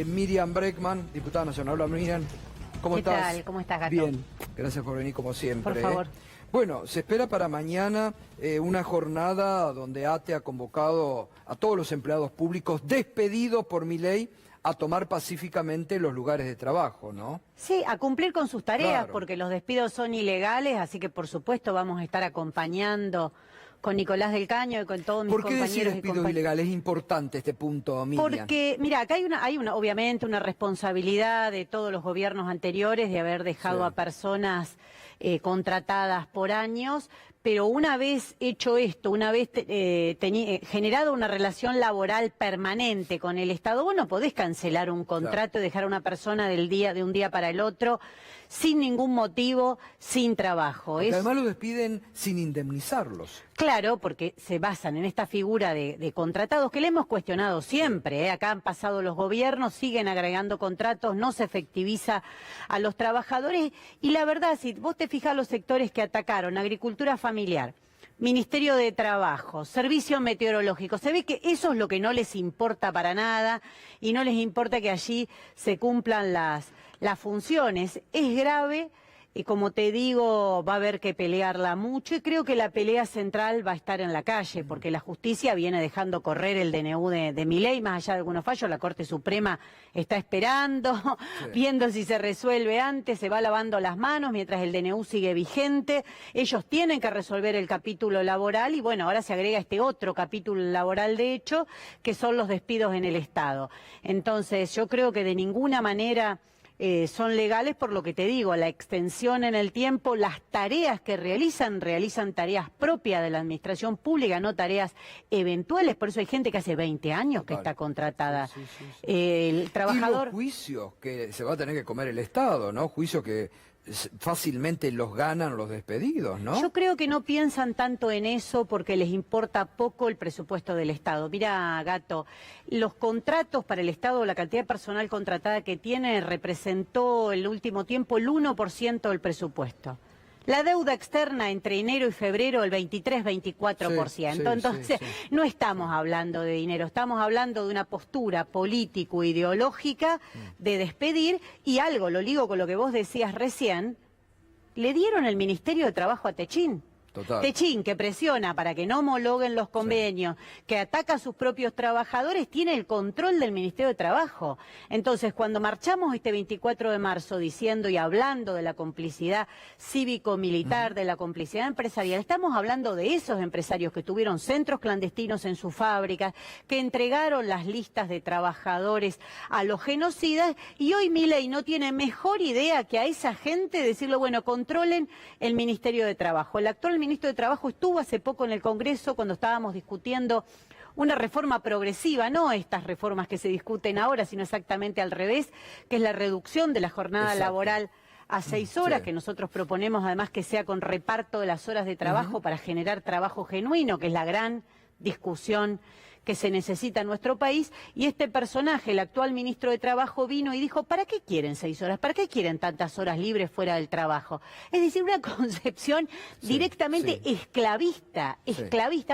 Miriam Bregman, diputada nacional. Hola Miriam, ¿cómo estás? ¿Qué tal? ¿Cómo estás, Gato? Bien, gracias por venir como siempre. Por favor. Bueno, se espera para mañana una jornada donde ATE ha convocado a todos los empleados públicos despedidos por Milei a tomar pacíficamente los lugares de trabajo, ¿no? Sí, a cumplir con sus tareas, Claro. porque los despidos son ilegales, así que por supuesto vamos a estar acompañando con Nicolás del Caño y con todos mis ¿Por qué decir compañeros y despidos compañeras. ilegales? Es importante este punto, Miriam. Porque, mira, acá hay obviamente una responsabilidad de todos los gobiernos anteriores de haber dejado Sí. a personas contratadas por años, pero una vez hecho esto, una vez generado una relación laboral permanente con el Estado, vos no podés cancelar un contrato y dejar a una persona de un día para el otro sin ningún motivo, sin trabajo. Porque además los despiden sin indemnizarlos. Claro, porque se basan en esta figura de contratados que le hemos cuestionado siempre. Acá han pasado los gobiernos, siguen agregando contratos, no se efectiviza a los trabajadores. Y la verdad, si vos te fijas los sectores que atacaron, agricultura familiar, Ministerio de Trabajo, Servicio Meteorológico, se ve que eso es lo que no les importa para nada y no les importa que allí se cumplan las funciones. Es grave. Y como te digo, va a haber que pelearla mucho y creo que la pelea central va a estar en la calle, porque la justicia viene dejando correr el DNU de Milei, más allá de algunos fallos, la Corte Suprema está esperando, viendo si se resuelve antes, se va lavando las manos mientras el DNU sigue vigente. Ellos tienen que resolver el capítulo laboral y bueno, ahora se agrega este otro capítulo laboral de hecho, que son los despidos en el Estado. Entonces yo creo que de ninguna manera son legales por lo que te digo, la extensión en el tiempo, las tareas que realizan tareas propias de la administración pública, no tareas eventuales, por eso hay gente que hace 20 años que está contratada. Sí. El trabajador... Y los juicios que se va a tener que comer el Estado, ¿no? Juicios que fácilmente los ganan los despedidos, ¿no? Yo creo que no piensan tanto en eso porque les importa poco el presupuesto del Estado. Mira, Gato, los contratos para el Estado, la cantidad de personal contratada que tiene representó el último tiempo el 1% del presupuesto. La deuda externa entre enero y febrero el 23-24%. Entonces, no estamos hablando de dinero, estamos hablando de una postura político-ideológica de despedir y algo, lo ligo con lo que vos decías recién, le dieron el Ministerio de Trabajo a Techín. Total. Techín, que presiona para que no homologuen los convenios, que ataca a sus propios trabajadores, tiene el control del Ministerio de Trabajo. Entonces, cuando marchamos este 24 de marzo diciendo y hablando de la complicidad cívico-militar, de la complicidad empresarial, estamos hablando de esos empresarios que tuvieron centros clandestinos en sus fábricas, que entregaron las listas de trabajadores a los genocidas, y hoy Milei no tiene mejor idea que a esa gente decirle, bueno, controlen el Ministerio de Trabajo. El actual ministro de Trabajo estuvo hace poco en el Congreso cuando estábamos discutiendo una reforma progresiva, no estas reformas que se discuten ahora, sino exactamente al revés, que es la reducción de la jornada laboral a 6 horas, que nosotros proponemos además que sea con reparto de las horas de trabajo para generar trabajo genuino, que es la gran discusión que se necesita en nuestro país, y este personaje, el actual ministro de Trabajo, vino y dijo, ¿para qué quieren 6 horas? ¿Para qué quieren tantas horas libres fuera del trabajo? Es decir, una concepción directamente esclavista,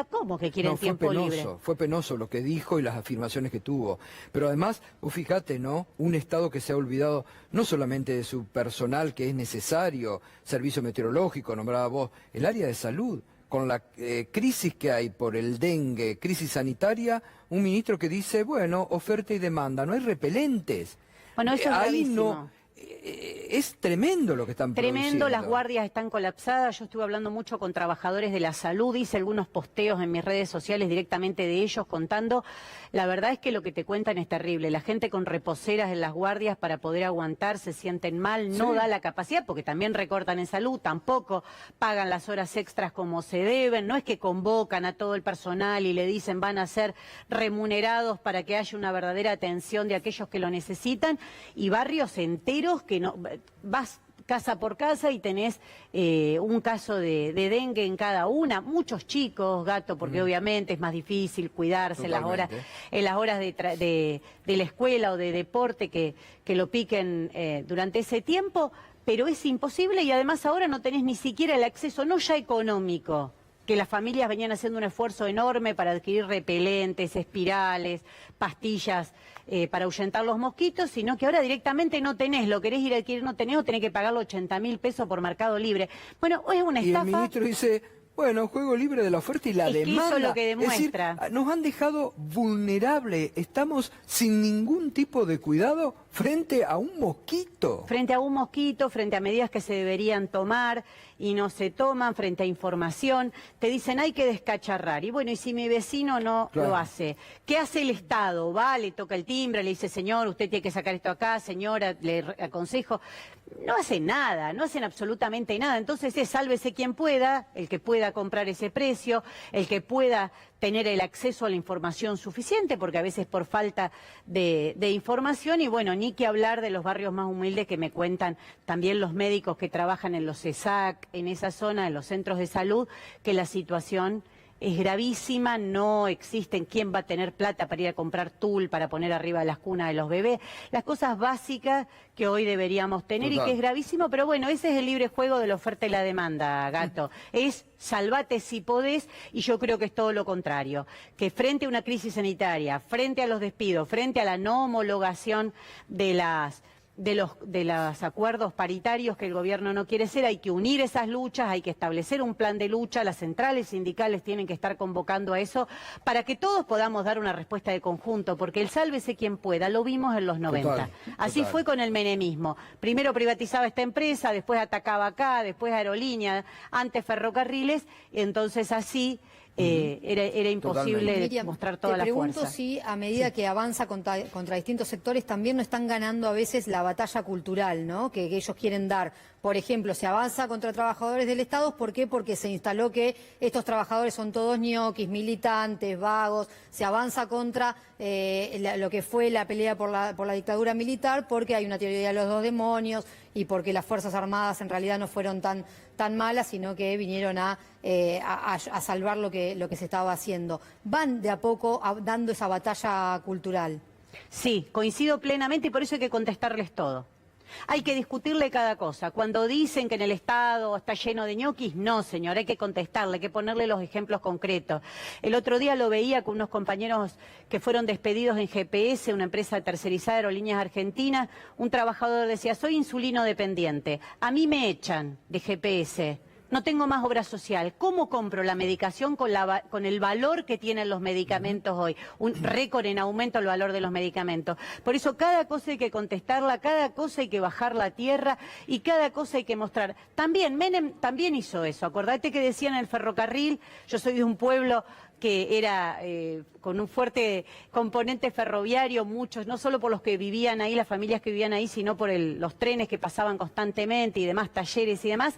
¿cómo que quieren tiempo libre? Fue penoso lo que dijo y las afirmaciones que tuvo, pero además, vos fíjate, ¿no? Un Estado que se ha olvidado no solamente de su personal que es necesario, servicio meteorológico, nombraba vos, el área de salud, con la crisis que hay por el dengue, crisis sanitaria, un ministro que dice, bueno, oferta y demanda, no hay repelentes. Bueno, eso es gravísimo. Es tremendo lo que están produciendo. Tremendo, las guardias están colapsadas. Yo estuve hablando mucho con trabajadores de la salud, hice algunos posteos en mis redes sociales directamente de ellos contando. La verdad es que lo que te cuentan es terrible. La gente con reposeras en las guardias para poder aguantar se sienten mal, no da la capacidad porque también recortan en salud, tampoco pagan las horas extras como se deben. No es que convocan a todo el personal y le dicen van a ser remunerados para que haya una verdadera atención de aquellos que lo necesitan, y barrios enteros que no vas casa por casa y tenés un caso de dengue en cada una, muchos chicos, Gato, porque obviamente es más difícil cuidarse en las horas de la escuela o de deporte que lo piquen durante ese tiempo, pero es imposible y además ahora no tenés ni siquiera el acceso, no ya económico, que las familias venían haciendo un esfuerzo enorme para adquirir repelentes, espirales, pastillas para ahuyentar los mosquitos, sino que ahora directamente no tenés, lo querés ir a adquirir, no tenés, o tenés que pagarlo 80.000 pesos por Mercado Libre. Bueno, es una estafa. Y el ministro dice, bueno, juego libre de la oferta y la demanda. Eso es lo que demuestra. Es decir, nos han dejado vulnerables, estamos sin ningún tipo de cuidado frente a un mosquito. Frente a un mosquito, frente a medidas que se deberían tomar y no se toman, frente a información, te dicen hay que descacharrar. Y bueno, y si mi vecino no lo hace, ¿qué hace el Estado? Va, le toca el timbre, le dice, señor, usted tiene que sacar esto acá, señora, le aconsejo. No hacen nada, no hacen absolutamente nada. Entonces es sálvese quien pueda, el que pueda comprar ese precio, el que pueda tener el acceso a la información suficiente, porque a veces por falta de información, y bueno, ni que hablar de los barrios más humildes que me cuentan también los médicos que trabajan en los CESAC, en esa zona, en los centros de salud, que la situación es gravísima, no existen quién va a tener plata para ir a comprar tul, para poner arriba de las cunas de los bebés, las cosas básicas que hoy deberíamos tener. Total. Y que es gravísimo, pero bueno, ese es el libre juego de la oferta y la demanda, Gato. Es salvate si podés, y yo creo que es todo lo contrario, que frente a una crisis sanitaria, frente a los despidos, frente a la no homologación de los acuerdos paritarios que el gobierno no quiere hacer, hay que unir esas luchas, hay que establecer un plan de lucha, las centrales sindicales tienen que estar convocando a eso para que todos podamos dar una respuesta de conjunto, porque el sálvese quien pueda, lo vimos en los 90. Así fue con el menemismo. Primero privatizaba esta empresa, después atacaba acá, después aerolínea, antes ferrocarriles, entonces así era imposible Miriam, mostrar toda la fuerza. Te pregunto si a medida que avanza contra distintos sectores también no están ganando a veces la batalla cultural, ¿no? Que ellos quieren dar. Por ejemplo, se avanza contra trabajadores del Estado, ¿por qué? Porque se instaló que estos trabajadores son todos ñoquis, militantes, vagos. Se avanza contra lo que fue la pelea por la dictadura militar, porque hay una teoría de los dos demonios y porque las Fuerzas Armadas en realidad no fueron tan malas, sino que vinieron a salvar lo que se estaba haciendo. Van de a poco dando esa batalla cultural. Sí, coincido plenamente y por eso hay que contestarles todo. Hay que discutirle cada cosa. Cuando dicen que en el Estado está lleno de ñoquis, no, señor, hay que contestarle, hay que ponerle los ejemplos concretos. El otro día lo veía con unos compañeros que fueron despedidos en GPS, una empresa tercerizada de Aerolíneas Argentinas. Un trabajador decía, soy insulino dependiente, a mí me echan de GPS. No tengo más obra social. ¿Cómo compro la medicación con el valor que tienen los medicamentos hoy? Un récord en aumento el valor de los medicamentos. Por eso cada cosa hay que contestarla, cada cosa hay que bajarla a tierra y cada cosa hay que mostrar. También Menem también hizo eso. Acordate que decían en el ferrocarril, yo soy de un pueblo que era con un fuerte componente ferroviario, muchos, no solo por los que vivían ahí, las familias que vivían ahí, sino por los trenes que pasaban constantemente y demás, talleres y demás.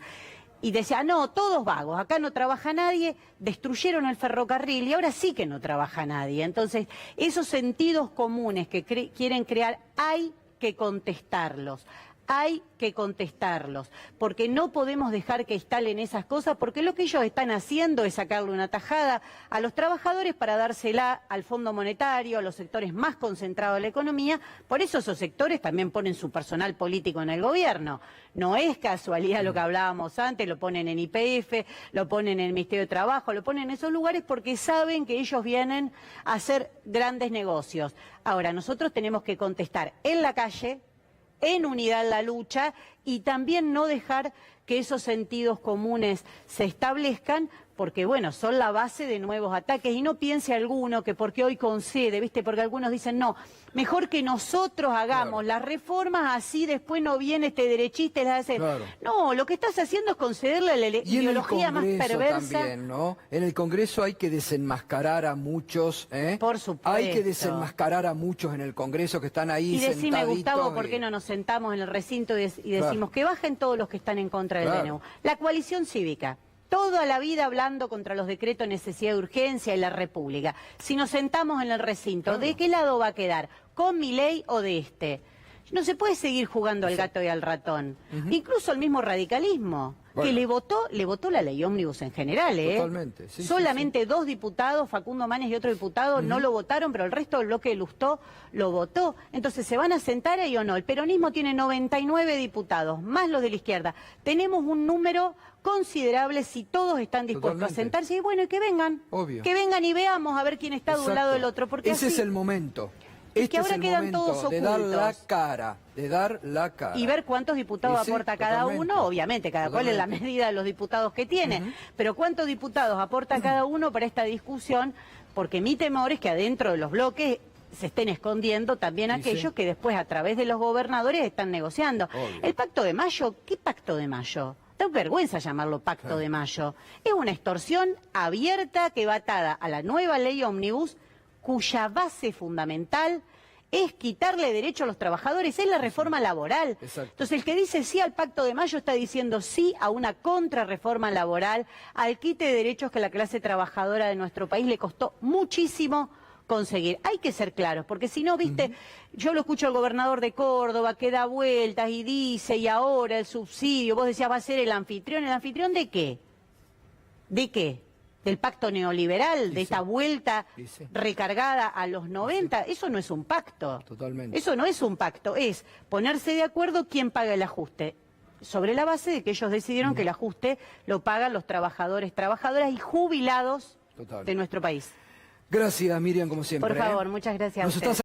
Y decía, no, todos vagos, acá no trabaja nadie, destruyeron el ferrocarril y ahora sí que no trabaja nadie. Entonces, esos sentidos comunes que quieren crear, hay que contestarlos. Hay que contestarlos, porque no podemos dejar que instalen esas cosas, porque lo que ellos están haciendo es sacarle una tajada a los trabajadores para dársela al Fondo Monetario, a los sectores más concentrados de la economía. Por eso esos sectores también ponen su personal político en el gobierno. No es casualidad lo que hablábamos antes, lo ponen en YPF, lo ponen en el Ministerio de Trabajo, lo ponen en esos lugares porque saben que ellos vienen a hacer grandes negocios. Ahora, nosotros tenemos que contestar en la calle, en unidad la lucha y también no dejar que esos sentidos comunes se establezcan porque, bueno, son la base de nuevos ataques. Y no piense alguno que porque hoy concede, ¿viste? Porque algunos dicen, no, mejor que nosotros hagamos las reformas, así después no viene este derechista y las hace. No, lo que estás haciendo es concederle la ideología más perversa. También, ¿no? En el Congreso hay que desenmascarar a muchos, ¿eh? Por supuesto. Hay que desenmascarar a muchos en el Congreso que están ahí sentaditos. Y decime, Gustavo, ¿por qué no nos sentamos en el recinto y decimos que bajen todos los que están en contra del DNU? La coalición cívica. Toda la vida hablando contra los decretos de necesidad de urgencia y la República. Si nos sentamos en el recinto, ¿de qué lado va a quedar? ¿Con Milei o de este? No se puede seguir jugando al gato y al ratón. Incluso el mismo radicalismo, que le votó la ley ómnibus en general, ¿eh? Totalmente. Sí, solamente 2 diputados, Facundo Manes y otro diputado, no lo votaron, pero el resto del bloque de Lustó lo votó. Entonces, ¿se van a sentar ahí o no? El peronismo tiene 99 diputados, más los de la izquierda. Tenemos un número considerable si todos están dispuestos a sentarse. Y bueno, y que vengan. Obvio. Que vengan y veamos a ver quién está de un lado del otro. Porque ese así es el momento. Este que ahora es el quedan momento todos de dar la ocultos. cara, de dar la cara. Y ver cuántos diputados Y sí, aporta cada totalmente. uno, obviamente, cada cual en la Totalmente. medida de los diputados que tiene, pero cuántos diputados aporta cada uno para esta discusión, porque mi temor es que adentro de los bloques se estén escondiendo también Y aquellos sí. que después a través de los gobernadores están negociando. Obvio. El Pacto de Mayo, ¿qué Pacto de Mayo? Da vergüenza llamarlo Pacto Claro. de Mayo. Es una extorsión abierta que va atada a la nueva ley Ómnibus, cuya base fundamental es quitarle derecho a los trabajadores, es la reforma laboral. Exacto. Entonces el que dice sí al Pacto de Mayo está diciendo sí a una contrarreforma laboral, al quite de derechos que la clase trabajadora de nuestro país le costó muchísimo conseguir. Hay que ser claros, porque si no, viste, yo lo escucho al gobernador de Córdoba que da vueltas y dice, y ahora el subsidio, vos decías va a ser ¿el anfitrión de qué? ¿De qué? ¿Del pacto neoliberal? ¿De esta vuelta Sí. recargada a los 90? Eso no es un pacto. Totalmente. Eso no es un pacto, es ponerse de acuerdo quién paga el ajuste, sobre la base de que ellos decidieron que el ajuste lo pagan los trabajadores, trabajadoras y jubilados Total. de nuestro país. Gracias, Miriam, como siempre. Por favor, muchas gracias a Nos ustedes. estás